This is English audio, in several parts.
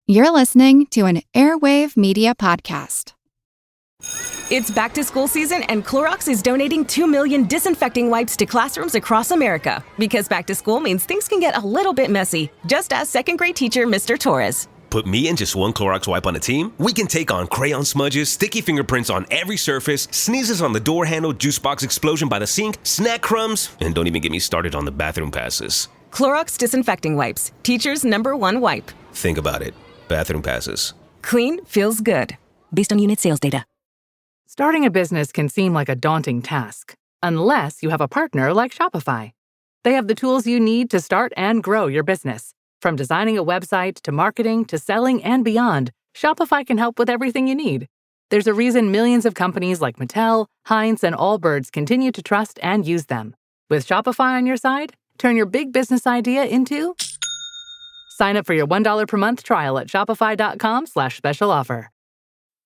You're listening to an Airwave Media Podcast. It's back to school season, and Clorox is donating 2 million disinfecting wipes to classrooms across America. Because back to school means things can get a little bit messy. Just ask second grade teacher Mr. Torres. Put me and just one Clorox wipe on a team? We can take on crayon smudges, sticky fingerprints on every surface, sneezes on the door handle, juice box explosion by the sink, snack crumbs, and don't even get me started on the bathroom passes. Clorox disinfecting wipes. Teacher's #1 wipe. Think about it. Bathroom passes. Clean feels good. Based on unit sales data. Starting a business can seem like a daunting task, unless you have a partner like Shopify. They have the tools you need to start and grow your business. From designing a website to marketing to selling and beyond, Shopify can help with everything you need. There's a reason millions of companies like Mattel, Heinz, and Allbirds continue to trust and use them. With Shopify on your side, turn your big business idea into... Sign up for your $1 per month trial at shopify.com/special offer.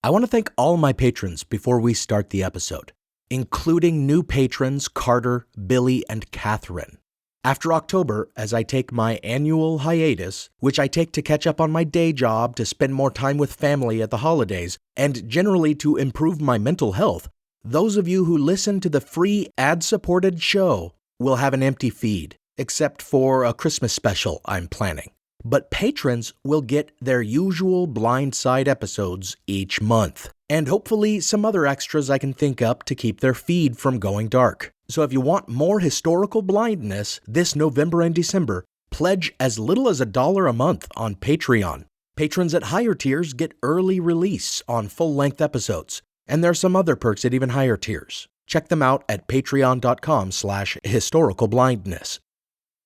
I want to thank all my patrons before we start the episode, including new patrons Carter, Billy, and Catherine. After October, as I take my annual hiatus, which I take to catch up on my day job, to spend more time with family at the holidays, and generally to improve my mental health, those of you who listen to the free ad-supported show will have an empty feed, except for a Christmas special I'm planning. But patrons will get their usual Blindside episodes each month, and hopefully some other extras I can think up to keep their feed from going dark. So if you want more historical blindness this November and December, pledge as little as $1 a month on Patreon. Patrons at higher tiers get early release on full-length episodes, and there are some other perks at even higher tiers. Check them out at patreon.com/historicalblindness.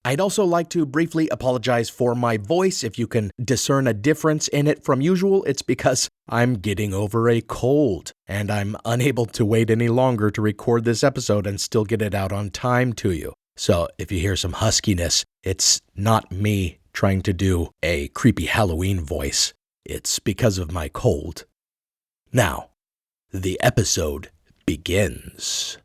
I'd also like to briefly apologize for my voice. If you can discern a difference in it from usual, it's because I'm getting over a cold, and I'm unable to wait any longer to record this episode and still get it out on time to you. So if you hear some huskiness, it's not me trying to do a creepy Halloween voice. It's because of my cold. Now, the episode begins.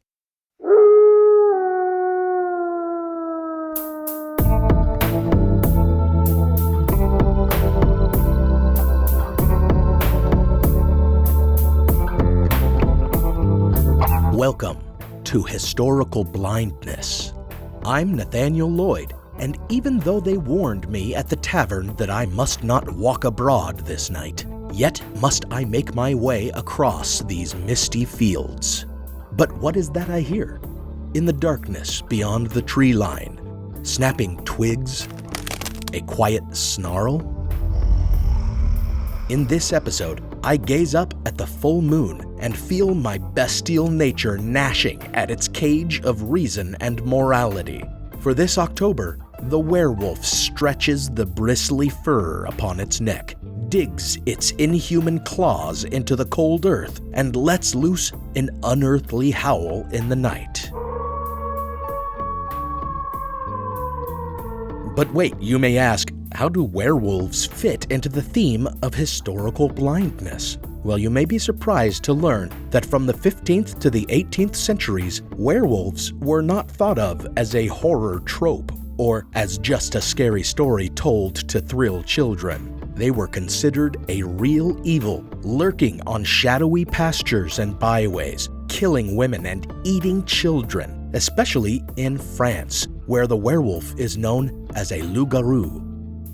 Welcome to Historical Blindness. I'm Nathaniel Lloyd, and even though they warned me at the tavern that I must not walk abroad this night, yet must I make my way across these misty fields. But what is that I hear? In the darkness beyond the tree line, snapping twigs, a quiet snarl? In this episode, I gaze up at the full moon and feel my bestial nature gnashing at its cage of reason and morality. For this October, the werewolf stretches the bristly fur upon its neck, digs its inhuman claws into the cold earth, and lets loose an unearthly howl in the night. But wait, you may ask, how do werewolves fit into the theme of historical blindness? Well, you may be surprised to learn that from the 15th to the 18th centuries, werewolves were not thought of as a horror trope or as just a scary story told to thrill children. They were considered a real evil, lurking on shadowy pastures and byways, killing women and eating children, especially in France, where the werewolf is known as a loup-garou.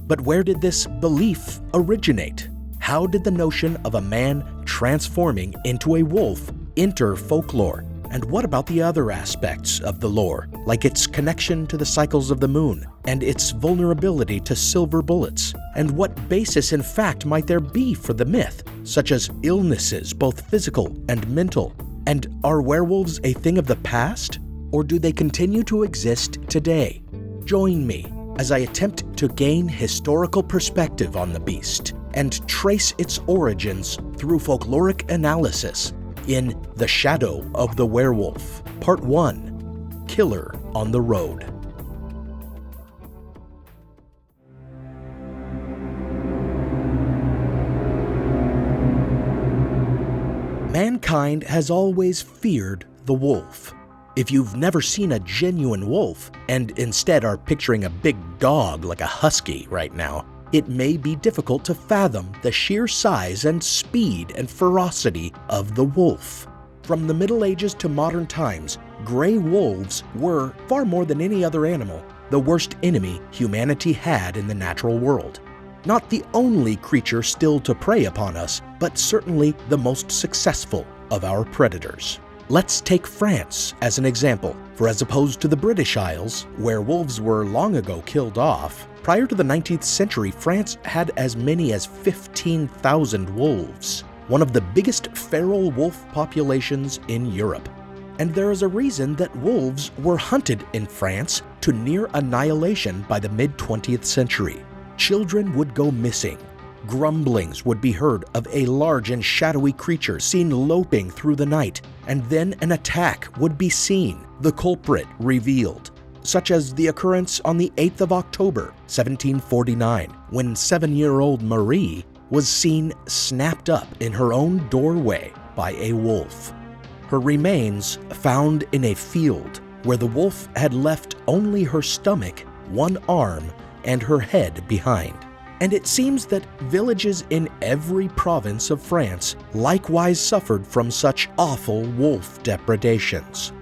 But where did this belief originate? How did the notion of a man transforming into a wolf enter folklore? And what about the other aspects of the lore, like its connection to the cycles of the moon and its vulnerability to silver bullets? And what basis in fact might there be for the myth, such as illnesses, both physical and mental? And are werewolves a thing of the past, or do they continue to exist today? Join me as I attempt to gain historical perspective on the beast and trace its origins through folkloric analysis in The Shadow of the Werewolf, Part 1, Killer on the Road. Mankind has always feared the wolf. If you've never seen a genuine wolf, and instead are picturing a big dog like a husky right now, it may be difficult to fathom the sheer size and speed and ferocity of the wolf. From the Middle Ages to modern times, gray wolves were, far more than any other animal, the worst enemy humanity had in the natural world. Not the only creature still to prey upon us, but certainly the most successful of our predators. Let's take France as an example, for as opposed to the British Isles, where wolves were long ago killed off, prior to the 19th century, France had as many as 15,000 wolves, one of the biggest feral wolf populations in Europe. And there is a reason that wolves were hunted in France to near annihilation by the mid-20th century. Children would go missing. Grumblings would be heard of a large and shadowy creature seen loping through the night, and then an attack would be seen, the culprit revealed, such as the occurrence on the 8th of October, 1749, when 7-year-old Marie was seen snapped up in her own doorway by a wolf. Her remains found in a field where the wolf had left only her stomach, one arm, and her head behind. And it seems that villages in every province of France likewise suffered from such awful wolf depredations.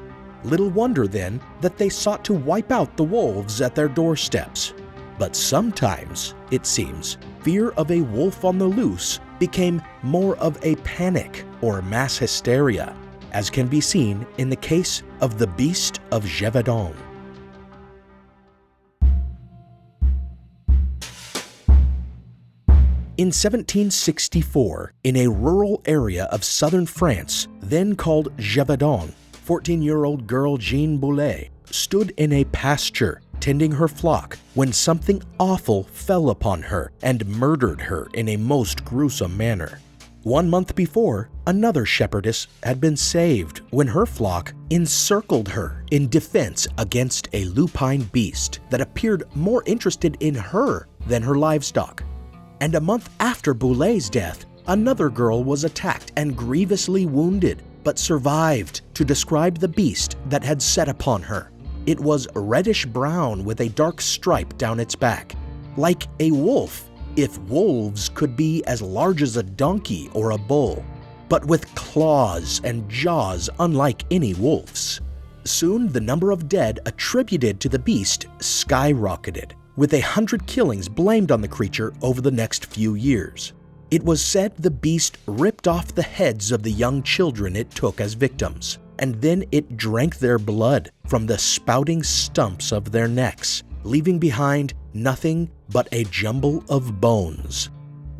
Little wonder then that they sought to wipe out the wolves at their doorsteps. But sometimes, it seems, fear of a wolf on the loose became more of a panic or mass hysteria, as can be seen in the case of the beast of Gévaudan. In 1764, in a rural area of southern France, then called Gévaudan, 14-year-old girl Jeanne Boulet stood in a pasture tending her flock when something awful fell upon her and murdered her in a most gruesome manner. 1 month before, another shepherdess had been saved when her flock encircled her in defense against a lupine beast that appeared more interested in her than her livestock. And a month after Boulet's death, another girl was attacked and grievously wounded, but survived to describe the beast that had set upon her. It was reddish-brown with a dark stripe down its back, like a wolf, if wolves could be as large as a donkey or a bull, but with claws and jaws unlike any wolf's. Soon the number of dead attributed to the beast skyrocketed, with 100 killings blamed on the creature over the next few years. It was said the beast ripped off the heads of the young children it took as victims, and then it drank their blood from the spouting stumps of their necks, leaving behind nothing but a jumble of bones.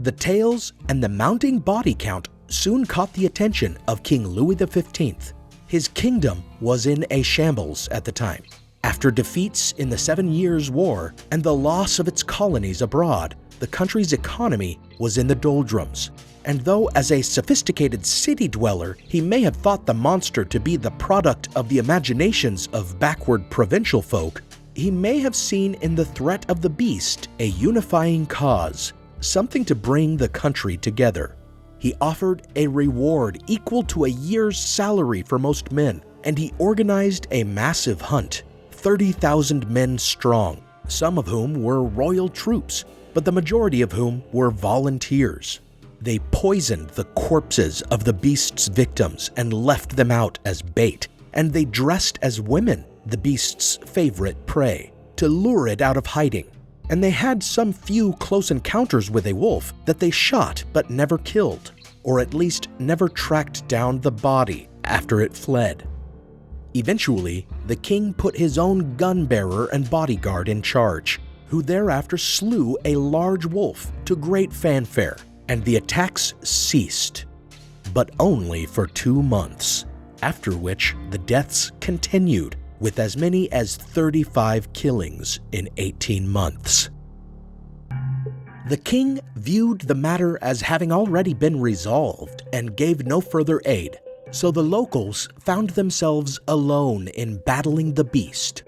The tales and the mounting body count soon caught the attention of King Louis XV. His kingdom was in a shambles at the time. After defeats in the 7 Years' War and the loss of its colonies abroad, the country's economy was in the doldrums. And though as a sophisticated city dweller, he may have thought the monster to be the product of the imaginations of backward provincial folk, he may have seen in the threat of the beast a unifying cause, something to bring the country together. He offered a reward equal to a year's salary for most men, and he organized a massive hunt, 30,000 men strong, some of whom were royal troops, but the majority of whom were volunteers. They poisoned the corpses of the beast's victims and left them out as bait, and they dressed as women, the beast's favorite prey, to lure it out of hiding. And they had some few close encounters with a wolf that they shot but never killed, or at least never tracked down the body after it fled. Eventually, the king put his own gun-bearer and bodyguard in charge, who thereafter slew a large wolf to great fanfare, and the attacks ceased, but only for 2 months, after which the deaths continued with as many as 35 killings in 18 months. The king viewed the matter as having already been resolved and gave no further aid, so the locals found themselves alone in battling the beast.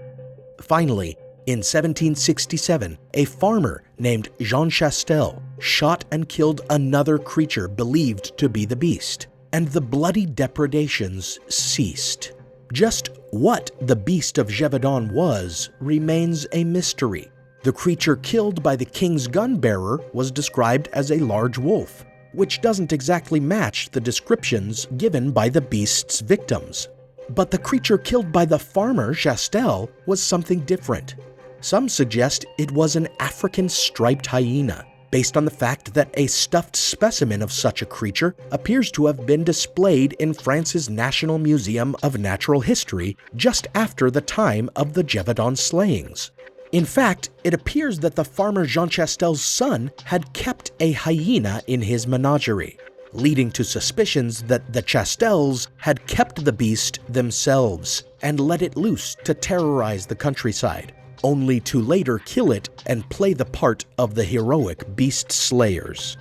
Finally, in 1767, a farmer named Jean Chastel shot and killed another creature believed to be the beast, and the bloody depredations ceased. Just what the beast of Gévaudan was remains a mystery, The creature killed by the king's gun-bearer was described as a large wolf, which doesn't exactly match the descriptions given by the beast's victims. But the creature killed by the farmer, Chastel, was something different. Some suggest it was an African striped hyena, based on the fact that a stuffed specimen of such a creature appears to have been displayed in France's National Museum of Natural History just after the time of the Gévaudan slayings. In fact, it appears that the farmer Jean Chastel's son had kept a hyena in his menagerie, leading to suspicions that the Chastels had kept the beast themselves and let it loose to terrorize the countryside, only to later kill it and play the part of the heroic beast slayers.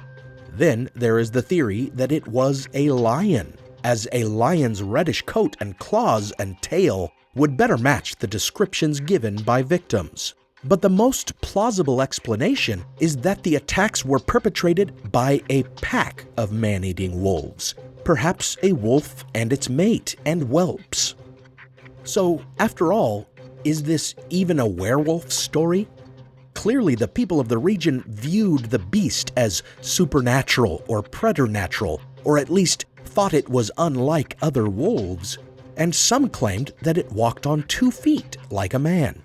Then there is the theory that it was a lion, as a lion's reddish coat and claws and tail would better match the descriptions given by victims. But the most plausible explanation is that the attacks were perpetrated by a pack of man-eating wolves, perhaps a wolf and its mate and whelps. So, after all, is this even a werewolf story? Clearly, the people of the region viewed the beast as supernatural or preternatural, or at least thought it was unlike other wolves, and some claimed that it walked on 2 feet like a man.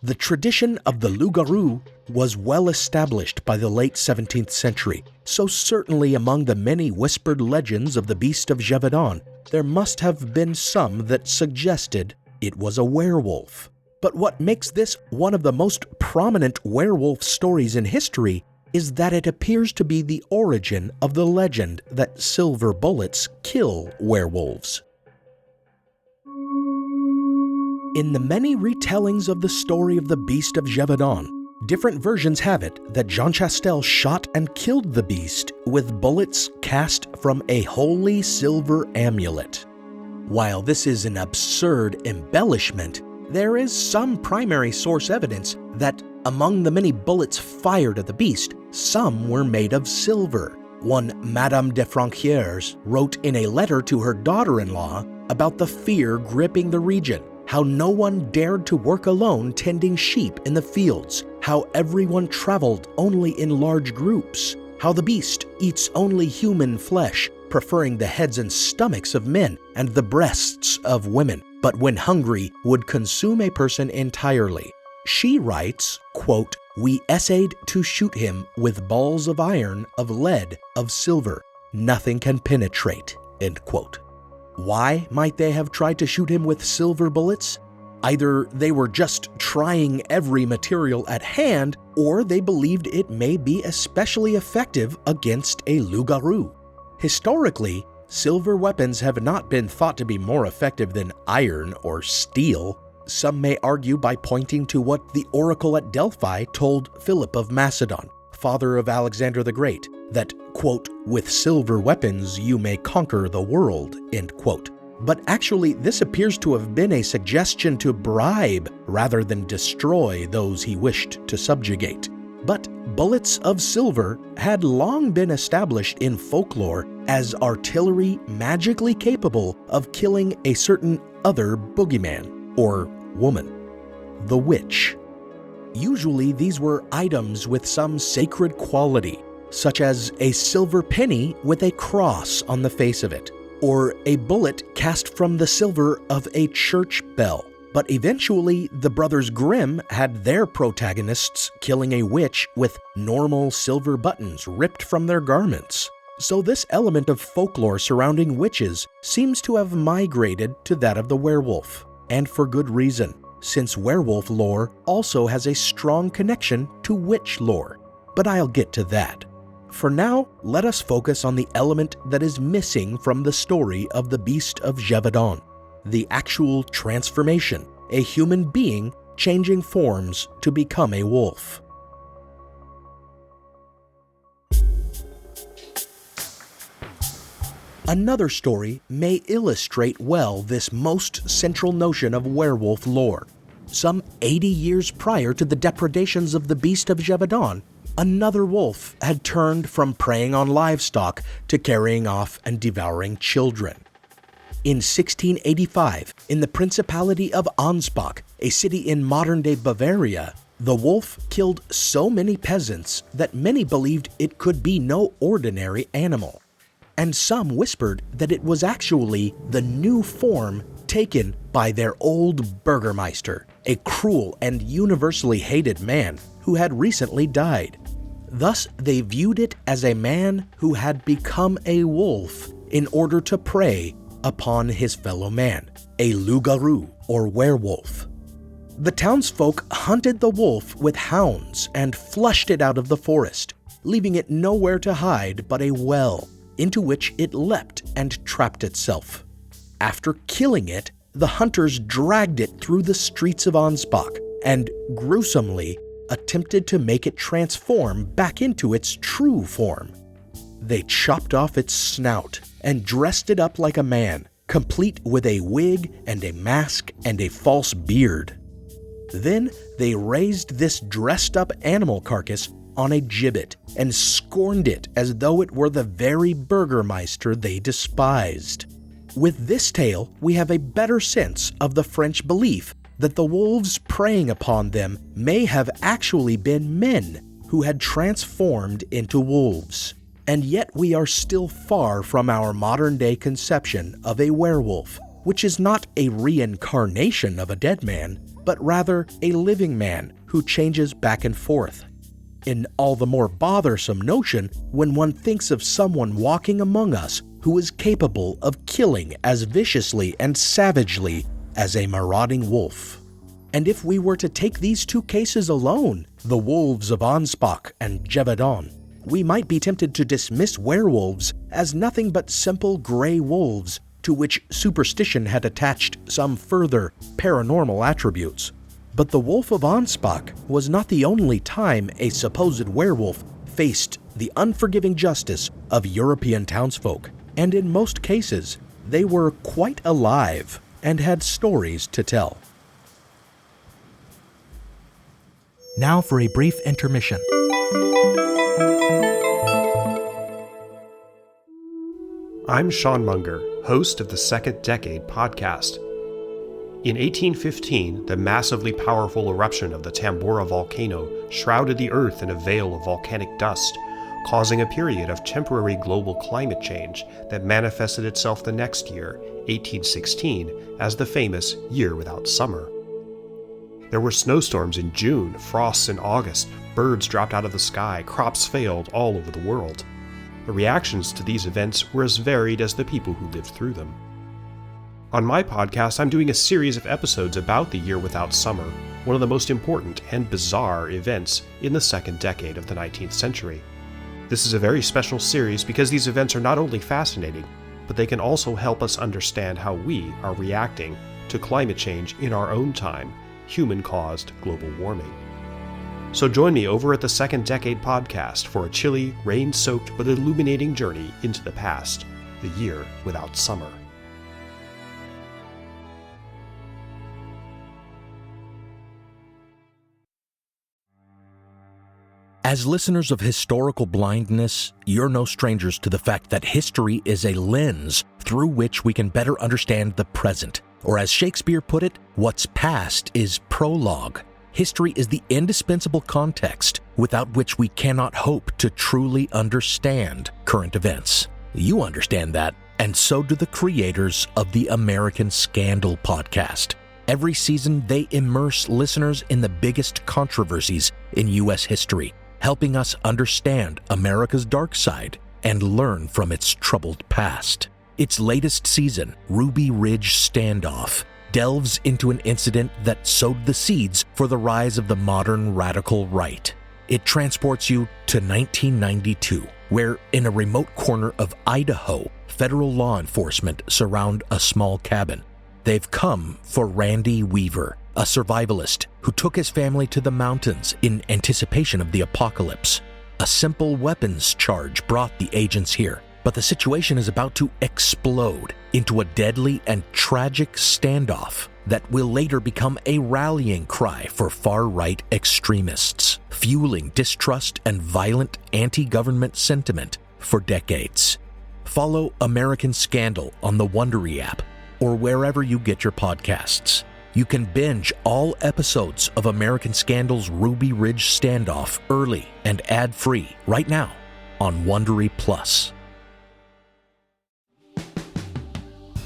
The tradition of the loup-garou was well established by the late 17th century, so certainly among the many whispered legends of the beast of Gévaudan, there must have been some that suggested it was a werewolf. But what makes this one of the most prominent werewolf stories in history is that it appears to be the origin of the legend that silver bullets kill werewolves. In the many retellings of the story of the beast of Gévaudan, different versions have it that Jean Chastel shot and killed the beast with bullets cast from a holy silver amulet. While this is an absurd embellishment, there is some primary source evidence that among the many bullets fired at the beast, some were made of silver. One Madame de Franquières wrote in a letter to her daughter-in-law about the fear gripping the region, how no one dared to work alone tending sheep in the fields, how everyone traveled only in large groups, how the beast eats only human flesh, preferring the heads and stomachs of men and the breasts of women, but when hungry would consume a person entirely. She writes, quote, "We essayed to shoot him with balls of iron, of lead, of silver. Nothing can penetrate," end quote. Why might they have tried to shoot him with silver bullets? Either they were just trying every material at hand, or they believed it may be especially effective against a loup-garou. Historically, silver weapons have not been thought to be more effective than iron or steel. Some may argue by pointing to what the oracle at Delphi told Philip of Macedon, father of Alexander the Great, that, quote, "with silver weapons you may conquer the world," end quote. But actually, this appears to have been a suggestion to bribe rather than destroy those he wished to subjugate. But bullets of silver had long been established in folklore as artillery magically capable of killing a certain other boogeyman, or woman, the witch. Usually these were items with some sacred quality, such as a silver penny with a cross on the face of it, or a bullet cast from the silver of a church bell. But eventually, the brothers Grimm had their protagonists killing a witch with normal silver buttons ripped from their garments. So this element of folklore surrounding witches seems to have migrated to that of the werewolf, and for good reason, since werewolf lore also has a strong connection to witch lore. But I'll get to that. For now, let us focus on the element that is missing from the story of the Beast of Gévaudan, the actual transformation, a human being changing forms to become a wolf. Another story may illustrate well this most central notion of werewolf lore. Some 80 years prior to the depredations of the Beast of Gévaudan, another wolf had turned from preying on livestock to carrying off and devouring children. In 1685, in the Principality of Ansbach, a city in modern-day Bavaria, The wolf killed so many peasants that many believed it could be no ordinary animal, and some whispered that it was actually the new form taken by their old burgermeister, a cruel and universally hated man who had recently died. Thus, they viewed it as a man who had become a wolf in order to prey upon his fellow man, a loup-garou or werewolf. The townsfolk hunted the wolf with hounds and flushed it out of the forest, leaving it nowhere to hide but a well, into which it leapt and trapped itself. After killing it, the hunters dragged it through the streets of Ansbach and gruesomely attempted to make it transform back into its true form. They chopped off its snout and dressed it up like a man, complete with a wig and a mask and a false beard. Then they raised this dressed-up animal carcass on a gibbet and scorned it as though it were the very burgermeister they despised. With this tale, we have a better sense of the French belief that the wolves preying upon them may have actually been men who had transformed into wolves. And yet we are still far from our modern-day conception of a werewolf, which is not a reincarnation of a dead man, but rather a living man who changes back and forth. An all the more bothersome notion when one thinks of someone walking among us who is capable of killing as viciously and savagely as a marauding wolf. And if we were to take these two cases alone, the wolves of Ansbach and Gévaudan, we might be tempted to dismiss werewolves as nothing but simple gray wolves to which superstition had attached some further paranormal attributes. But the Wolf of Ansbach was not the only time a supposed werewolf faced the unforgiving justice of European townsfolk, and in most cases, they were quite alive and had stories to tell. Now for a brief intermission. I'm Sean Munger, host of the Second Decade podcast. In 1815, the massively powerful eruption of the Tambora volcano shrouded the Earth in a veil of volcanic dust, causing a period of temporary global climate change that manifested itself the next year, 1816, as the famous Year Without Summer. There were snowstorms in June, frosts in August, birds dropped out of the sky, crops failed all over the world. The reactions to these events were as varied as the people who lived through them. On my podcast, I'm doing a series of episodes about the Year Without Summer, one of the most important and bizarre events in the second decade of the 19th century. This is a very special series because these events are not only fascinating, but they can also help us understand how we are reacting to climate change in our own time, human-caused global warming. So join me over at the Second Decade podcast for a chilly, rain-soaked but illuminating journey into the past, the Year Without Summer. As listeners of Historical Blindness, you're no strangers to the fact that history is a lens through which we can better understand the present. Or as Shakespeare put it, what's past is prologue. History is the indispensable context without which we cannot hope to truly understand current events. You understand that, and so do the creators of the American Scandal podcast. Every season, they immerse listeners in the biggest controversies in U.S. history, helping us understand America's dark side and learn from its troubled past. Its latest season, Ruby Ridge Standoff, delves into an incident that sowed the seeds for the rise of the modern radical right. It transports you to 1992, where in a remote corner of Idaho, federal law enforcement surround a small cabin. They've come for Randy Weaver, a survivalist who took his family to the mountains in anticipation of the apocalypse. A simple weapons charge brought the agents here, but the situation is about to explode into a deadly and tragic standoff that will later become a rallying cry for far-right extremists, fueling distrust and violent anti-government sentiment for decades. Follow American Scandal on the Wondery app or wherever you get your podcasts. You can binge all episodes of American Scandal's Ruby Ridge Standoff early and ad-free right now on Wondery Plus.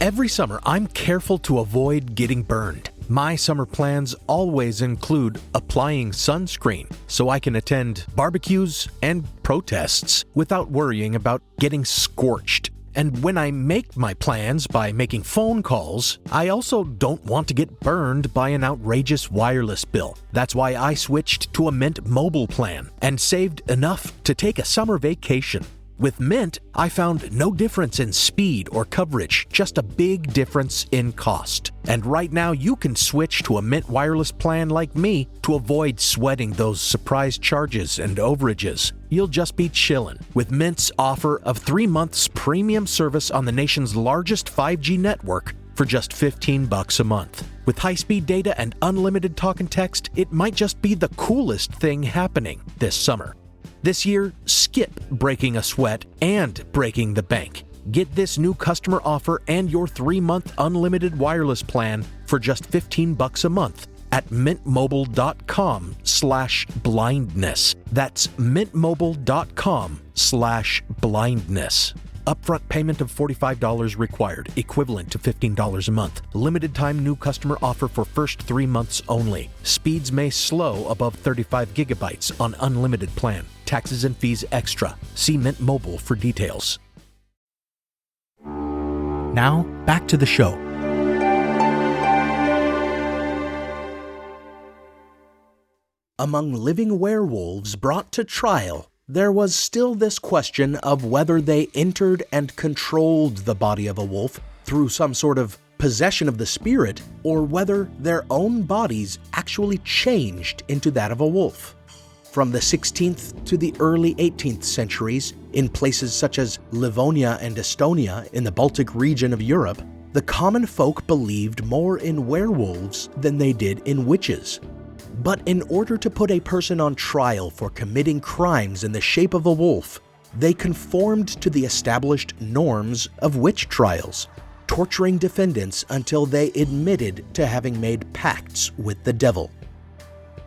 Every summer, I'm careful to avoid getting burned. My summer plans always include applying sunscreen so I can attend barbecues and protests without worrying about getting scorched. And when I make my plans by making phone calls, I also don't want to get burned by an outrageous wireless bill. That's why I switched to a Mint Mobile plan and saved enough to take a summer vacation. With Mint, I found no difference in speed or coverage, just a big difference in cost. And right now, you can switch to a Mint wireless plan like me to avoid sweating those surprise charges and overages. You'll just be chillin' with Mint's offer of 3 months premium service on the nation's largest 5G network for just $15 a month. With high-speed data and unlimited talk and text, it might just be the coolest thing happening this summer. This year, skip breaking a sweat and breaking the bank. Get this new customer offer and your 3-month unlimited wireless plan for just $15 a month at mintmobile.com/blindness. That's mintmobile.com/blindness. Upfront payment of $45 required, equivalent to $15 a month. Limited time new customer offer for first 3 months only. Speeds may slow above 35 gigabytes on unlimited plan. Taxes and fees extra. See Mint Mobile for details. Now, back to the show. Among living werewolves brought to trial, there was still this question of whether they entered and controlled the body of a wolf through some sort of possession of the spirit, or whether their own bodies actually changed into that of a wolf. From the 16th to the early 18th centuries, in places such as Livonia and Estonia in the Baltic region of Europe, the common folk believed more in werewolves than they did in witches. But in order to put a person on trial for committing crimes in the shape of a wolf, they conformed to the established norms of witch trials, torturing defendants until they admitted to having made pacts with the devil.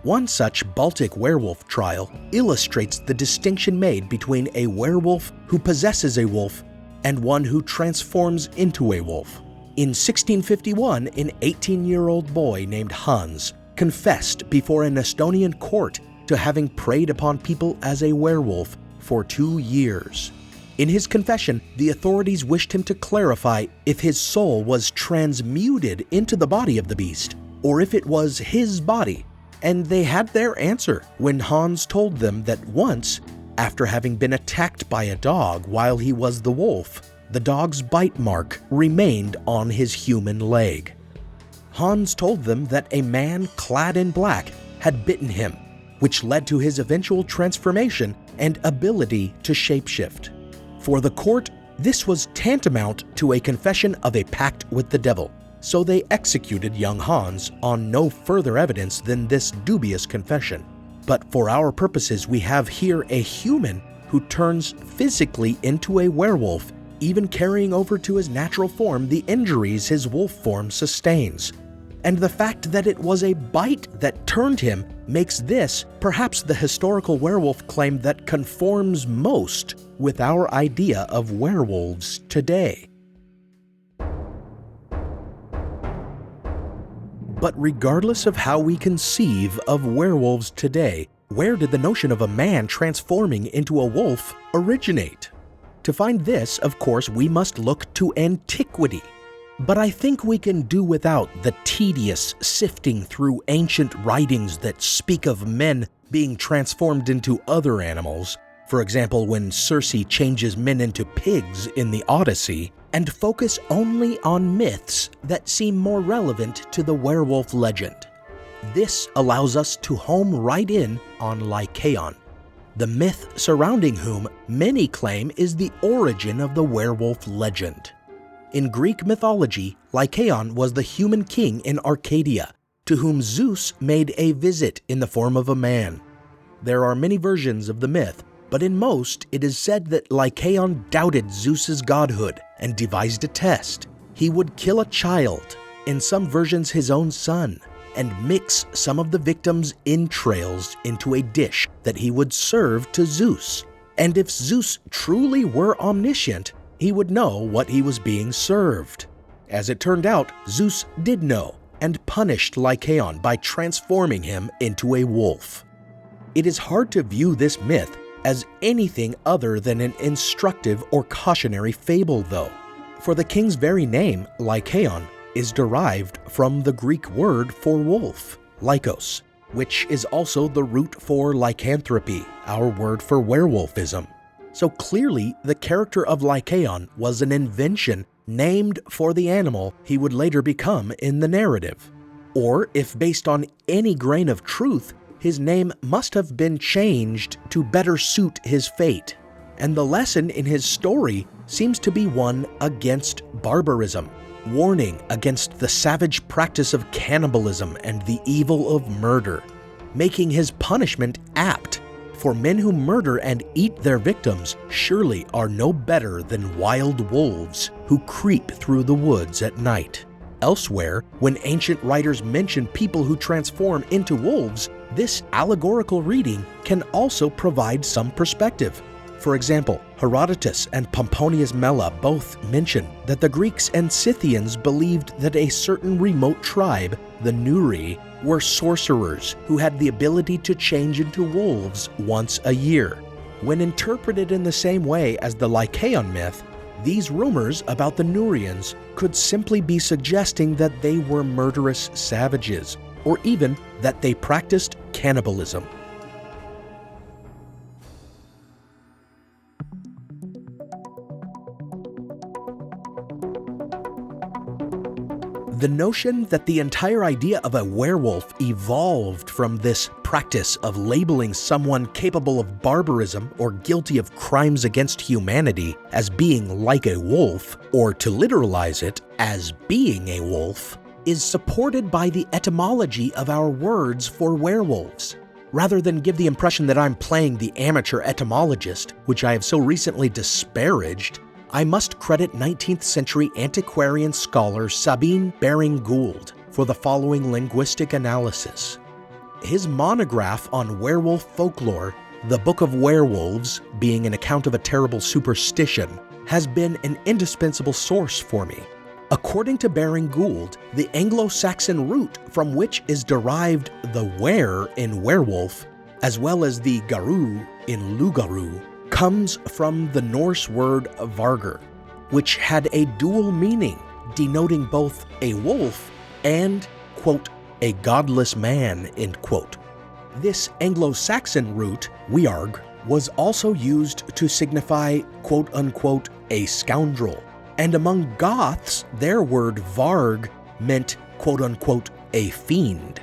One such Baltic werewolf trial illustrates the distinction made between a werewolf who possesses a wolf and one who transforms into a wolf. In 1651, an 18-year-old boy named Hans confessed before an Estonian court to having preyed upon people as a werewolf for 2 years. In his confession, the authorities wished him to clarify if his soul was transmuted into the body of the beast, or if it was his body. And they had their answer when Hans told them that once, after having been attacked by a dog while he was the wolf, the dog's bite mark remained on his human leg. Hans told them that a man clad in black had bitten him, which led to his eventual transformation and ability to shapeshift. For the court, this was tantamount to a confession of a pact with the devil. So they executed young Hans on no further evidence than this dubious confession. But for our purposes, we have here a human who turns physically into a werewolf, even carrying over to his natural form the injuries his wolf form sustains. And the fact that it was a bite that turned him makes this perhaps the historical werewolf claim that conforms most with our idea of werewolves today. But regardless of how we conceive of werewolves today, where did the notion of a man transforming into a wolf originate? To find this, of course, we must look to antiquity. But I think we can do without the tedious sifting through ancient writings that speak of men being transformed into other animals. For example, when Circe changes men into pigs in the Odyssey, and focus only on myths that seem more relevant to the werewolf legend. This allows us to home right in on Lycaon, the myth surrounding whom many claim is the origin of the werewolf legend. In Greek mythology, Lycaon was the human king in Arcadia, to whom Zeus made a visit in the form of a man. There are many versions of the myth, but in most, it is said that Lycaon doubted Zeus's godhood and devised a test. He would kill a child, in some versions his own son, and mix some of the victim's entrails into a dish that he would serve to Zeus. And if Zeus truly were omniscient, he would know what he was being served. As it turned out, Zeus did know and punished Lycaon by transforming him into a wolf. It is hard to view this myth as anything other than an instructive or cautionary fable, though, for the king's very name, Lycaon, is derived from the Greek word for wolf, lykos, which is also the root for lycanthropy, our word for werewolfism. So clearly, the character of Lycaon was an invention named for the animal he would later become in the narrative. Or, if based on any grain of truth, his name must have been changed to better suit his fate. And the lesson in his story seems to be one against barbarism, warning against the savage practice of cannibalism and the evil of murder, making his punishment apt, for men who murder and eat their victims surely are no better than wild wolves who creep through the woods at night. Elsewhere, when ancient writers mention people who transform into wolves, this allegorical reading can also provide some perspective. For example, Herodotus and Pomponius Mela both mention that the Greeks and Scythians believed that a certain remote tribe, the Nuri, were sorcerers who had the ability to change into wolves once a year. When interpreted in the same way as the Lycaon myth, these rumors about the Nurians could simply be suggesting that they were murderous savages, or even that they practiced cannibalism. The notion that the entire idea of a werewolf evolved from this practice of labeling someone capable of barbarism or guilty of crimes against humanity as being like a wolf, or to literalize it as being a wolf, is supported by the etymology of our words for werewolves. Rather than give the impression that I'm playing the amateur etymologist, which I have so recently disparaged, I must credit 19th century antiquarian scholar Sabine Baring-Gould for the following linguistic analysis. His monograph on werewolf folklore, The Book of Werewolves, being an account of a terrible superstition, has been an indispensable source for me. According to Baring-Gould, the Anglo-Saxon root from which is derived the were in werewolf, as well as the garu in lugaru, comes from the Norse word vargr, which had a dual meaning, denoting both a wolf and, quote, a godless man, end quote. This Anglo-Saxon root, wearg, was also used to signify, quote unquote, a scoundrel. And among Goths, their word varg meant, quote unquote, a fiend.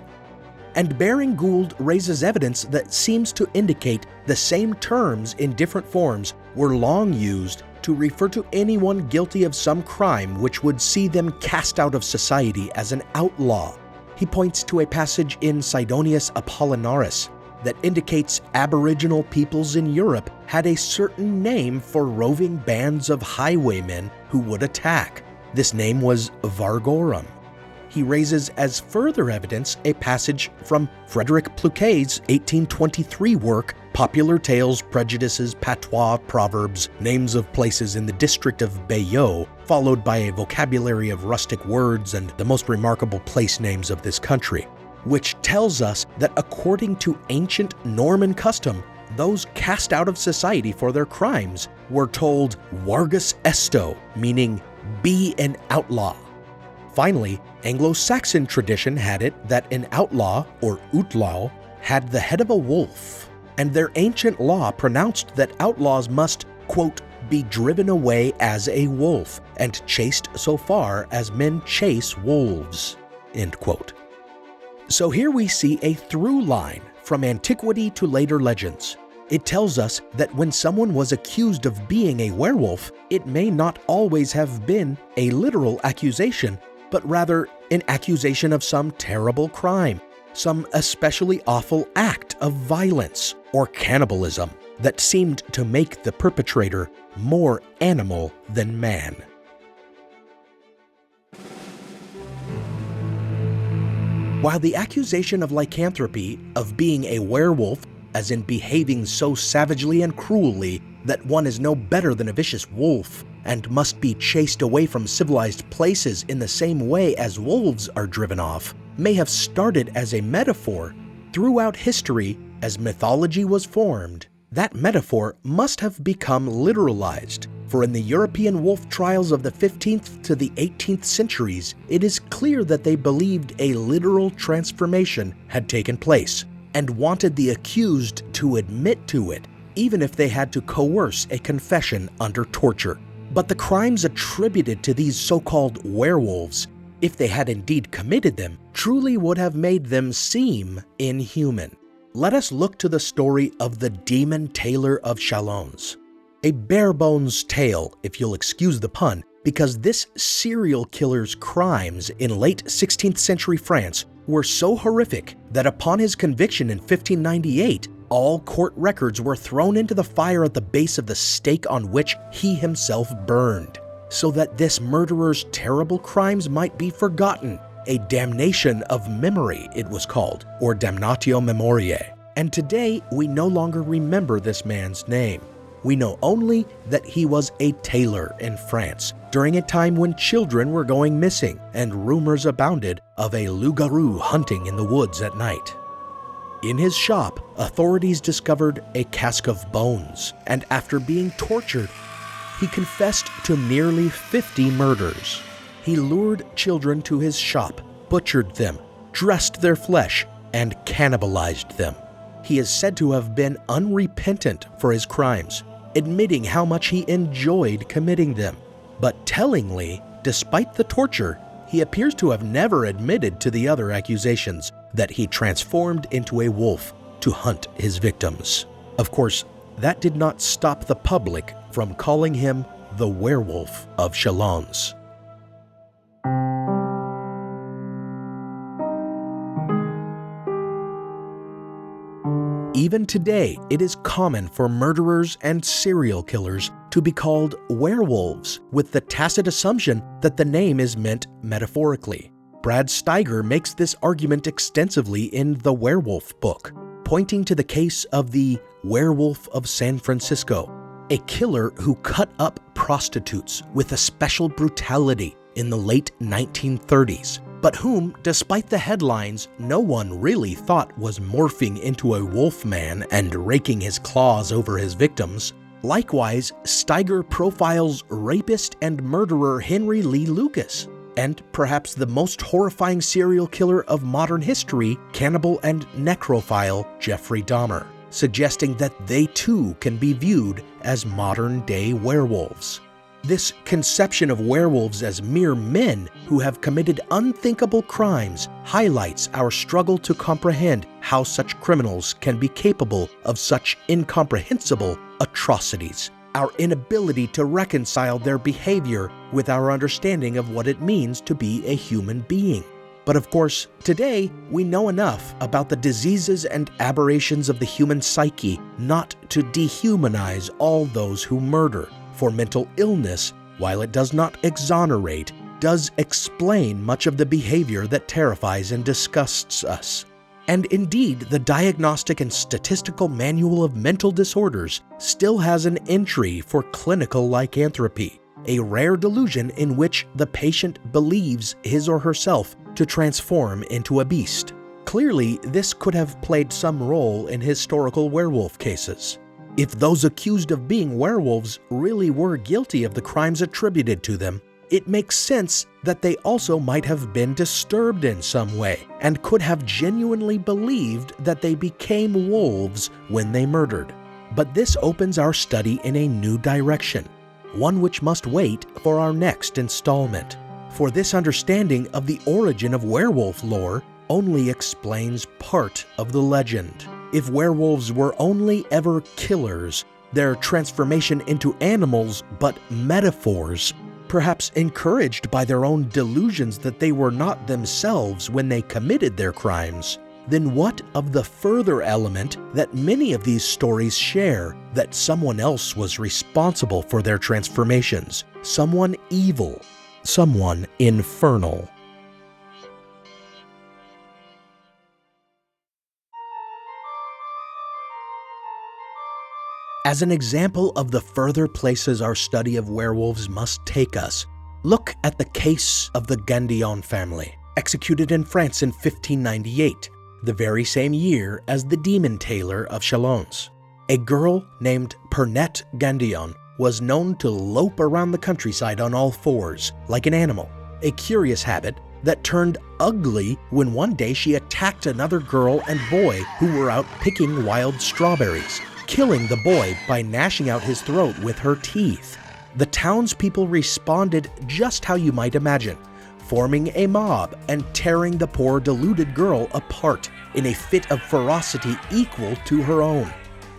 And Baring-Gould raises evidence that seems to indicate the same terms in different forms were long used to refer to anyone guilty of some crime which would see them cast out of society as an outlaw. He points to a passage in Sidonius Apollinaris that indicates Aboriginal peoples in Europe had a certain name for roving bands of highwaymen who would attack. This name was Vargorum. He raises as further evidence a passage from Frederick Pluquet's 1823 work, Popular Tales, Prejudices, Patois, Proverbs, Names of Places in the District of Bayeux, followed by a vocabulary of rustic words and the most remarkable place names of this country, which tells us that according to ancient Norman custom, those cast out of society for their crimes were told Vargus Esto, meaning be an outlaw. Finally, Anglo-Saxon tradition had it that an outlaw, or outlaw, had the head of a wolf, and their ancient law pronounced that outlaws must, quote, be driven away as a wolf and chased so far as men chase wolves, end quote. So here we see a through line from antiquity to later legends. It tells us that when someone was accused of being a werewolf, it may not always have been a literal accusation, but rather an accusation of some terrible crime, some especially awful act of violence or cannibalism that seemed to make the perpetrator more animal than man. While the accusation of lycanthropy, of being a werewolf, as in behaving so savagely and cruelly that one is no better than a vicious wolf and must be chased away from civilized places in the same way as wolves are driven off, may have started as a metaphor, throughout history, as mythology was formed, that metaphor must have become literalized. For in the European wolf trials of the 15th to the 18th centuries, it is clear that they believed a literal transformation had taken place and wanted the accused to admit to it, even if they had to coerce a confession under torture. But the crimes attributed to these so-called werewolves, if they had indeed committed them, truly would have made them seem inhuman. Let us look to the story of the demon tailor of Chalons. A bare-bones tale, if you'll excuse the pun, because this serial killer's crimes in late 16th century France were so horrific that upon his conviction in 1598, all court records were thrown into the fire at the base of the stake on which he himself burned, so that this murderer's terrible crimes might be forgotten. A damnation of memory, it was called, or damnatio memoriae. And today, we no longer remember this man's name. We know only that he was a tailor in France during a time when children were going missing and rumors abounded of a loup-garou hunting in the woods at night. In his shop, authorities discovered a cask of bones, and after being tortured, he confessed to nearly 50 murders. He lured children to his shop, butchered them, dressed their flesh, and cannibalized them. He is said to have been unrepentant for his crimes, admitting how much he enjoyed committing them. But tellingly, despite the torture, he appears to have never admitted to the other accusations that he transformed into a wolf to hunt his victims. Of course, that did not stop the public from calling him the Werewolf of Chalons. Even today, it is common for murderers and serial killers to be called werewolves, with the tacit assumption that the name is meant metaphorically. Brad Steiger makes this argument extensively in the Werewolf book, pointing to the case of the Werewolf of San Francisco, a killer who cut up prostitutes with a special brutality in the late 1930s, but whom, despite the headlines, no one really thought was morphing into a wolfman and raking his claws over his victims. Likewise, Steiger profiles rapist and murderer Henry Lee Lucas, and perhaps the most horrifying serial killer of modern history, cannibal and necrophile Jeffrey Dahmer, suggesting that they too can be viewed as modern-day werewolves. This conception of werewolves as mere men who have committed unthinkable crimes highlights our struggle to comprehend how such criminals can be capable of such incomprehensible atrocities, our inability to reconcile their behavior with our understanding of what it means to be a human being. But of course, today we know enough about the diseases and aberrations of the human psyche not to dehumanize all those who murder. For mental illness, while it does not exonerate, does explain much of the behavior that terrifies and disgusts us. And indeed, the Diagnostic and Statistical Manual of Mental Disorders still has an entry for clinical lycanthropy, a rare delusion in which the patient believes his or herself to transform into a beast. Clearly, this could have played some role in historical werewolf cases. If those accused of being werewolves really were guilty of the crimes attributed to them, it makes sense that they also might have been disturbed in some way and could have genuinely believed that they became wolves when they murdered. But this opens our study in a new direction, one which must wait for our next installment. For this understanding of the origin of werewolf lore only explains part of the legend. If werewolves were only ever killers, their transformation into animals but metaphors, perhaps encouraged by their own delusions that they were not themselves when they committed their crimes, then what of the further element that many of these stories share, that someone else was responsible for their transformations, someone evil, someone infernal? As an example of the further places our study of werewolves must take us, look at the case of the Gandillon family, executed in France in 1598, the very same year as the demon tailor of Chalons. A girl named Pernette Gandillon was known to lope around the countryside on all fours, like an animal, a curious habit that turned ugly when one day she attacked another girl and boy who were out picking wild strawberries, killing the boy by gnashing out his throat with her teeth. The townspeople responded just how you might imagine, forming a mob and tearing the poor deluded girl apart in a fit of ferocity equal to her own.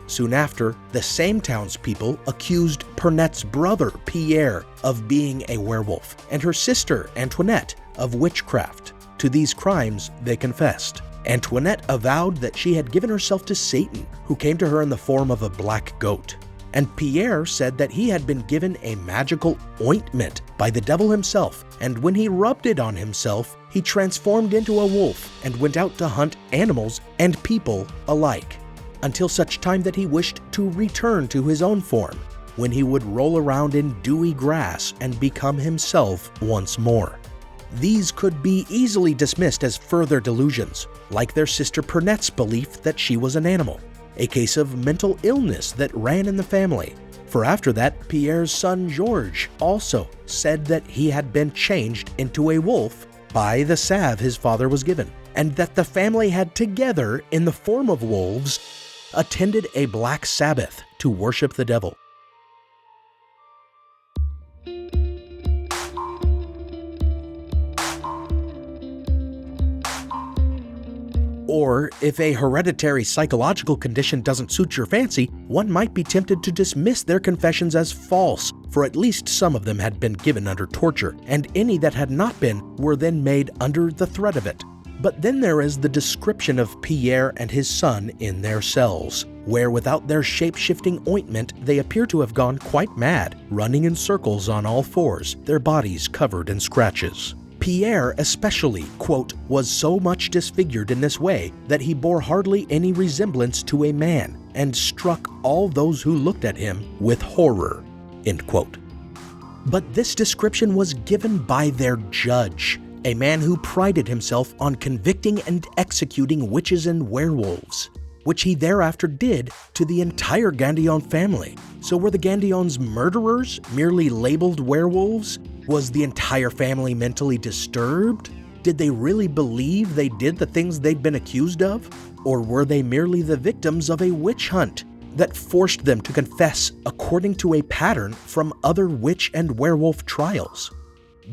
Soon after, the same townspeople accused Pernette's brother, Pierre, of being a werewolf, and her sister, Antoinette, of witchcraft. To these crimes, they confessed. Antoinette avowed that she had given herself to Satan, who came to her in the form of a black goat. And Pierre said that he had been given a magical ointment by the devil himself, and when he rubbed it on himself, he transformed into a wolf and went out to hunt animals and people alike, until such time that he wished to return to his own form, when he would roll around in dewy grass and become himself once more. These could be easily dismissed as further delusions, like their sister Pernette's belief that she was an animal, a case of mental illness that ran in the family. For after that, Pierre's son Georges also said that he had been changed into a wolf by the salve his father was given, and that the family had together, in the form of wolves, attended a black Sabbath to worship the devil. Or, if a hereditary psychological condition doesn't suit your fancy, one might be tempted to dismiss their confessions as false, for at least some of them had been given under torture, and any that had not been were then made under the threat of it. But then there is the description of Pierre and his son in their cells, where without their shape-shifting ointment they appear to have gone quite mad, running in circles on all fours, their bodies covered in scratches. Pierre especially, quote, was so much disfigured in this way that he bore hardly any resemblance to a man, and struck all those who looked at him with horror, end quote. But this description was given by their judge, a man who prided himself on convicting and executing witches and werewolves, which he thereafter did to the entire Gandillon family. So were the Gandillons murderers, merely labeled werewolves? Was the entire family mentally disturbed? Did they really believe they did the things they'd been accused of? Or were they merely the victims of a witch hunt that forced them to confess according to a pattern from other witch and werewolf trials?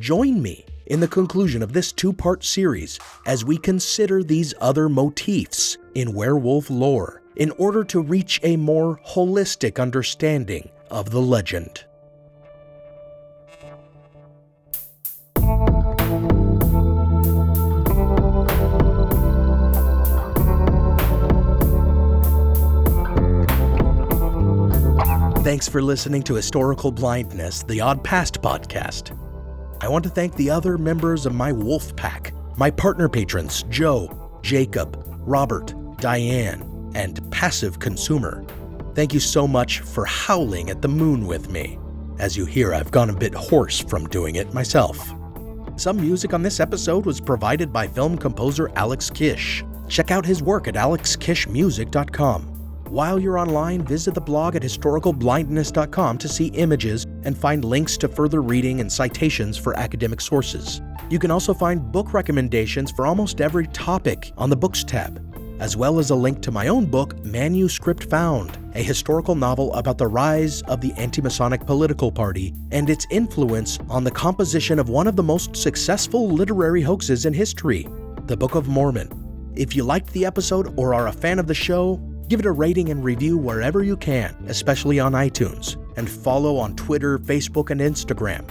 Join me in the conclusion of this two-part series as we consider these other motifs in werewolf lore in order to reach a more holistic understanding of the legend. Thanks for listening to Historical Blindness, the Odd Past podcast. I want to thank the other members of my wolf pack, my partner patrons, Joe, Jacob, Robert, Diane, and Passive Consumer. Thank you so much for howling at the moon with me. As you hear, I've gone a bit hoarse from doing it myself. Some music on this episode was provided by film composer Alex Kish. Check out his work at alexkishmusic.com. While you're online, visit the blog at historicalblindness.com to see images and find links to further reading and citations for academic sources. You can also find book recommendations for almost every topic on the Books tab, as well as a link to my own book, Manuscript Found, a historical novel about the rise of the anti-Masonic political party and its influence on the composition of one of the most successful literary hoaxes in history, the Book of Mormon. If you liked the episode or are a fan of the show, give it a rating and review wherever you can, especially on iTunes, and follow on Twitter, Facebook, and Instagram.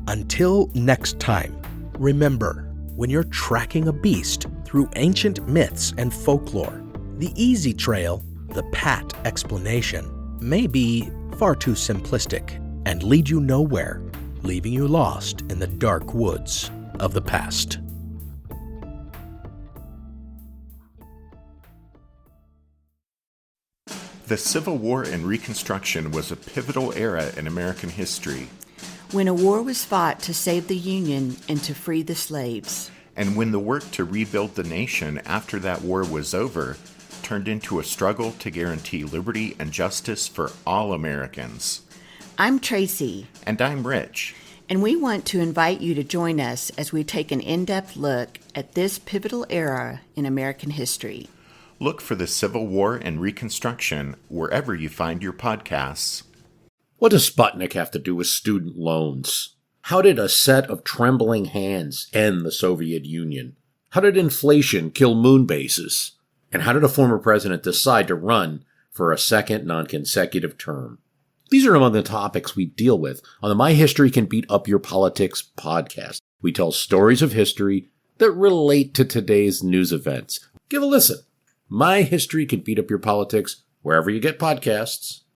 Until next time, remember, when you're tracking a beast through ancient myths and folklore, the easy trail, the pat explanation, may be far too simplistic and lead you nowhere, leaving you lost in the dark woods of the past. The Civil War and Reconstruction was a pivotal era in American history, when a war was fought to save the Union and to free the slaves, and when the work to rebuild the nation after that war was over turned into a struggle to guarantee liberty and justice for all Americans. I'm Tracy. And I'm Rich. And we want to invite you to join us as we take an in-depth look at this pivotal era in American history. Look for the Civil War and Reconstruction wherever you find your podcasts. What does Sputnik have to do with student loans? How did a set of trembling hands end the Soviet Union? How did inflation kill moon bases? And how did a former president decide to run for a second non-consecutive term? These are among the topics we deal with on the My History Can Beat Up Your Politics podcast. We tell stories of history that relate to today's news events. Give a listen. My History Can Beat Up Your Politics wherever you get podcasts.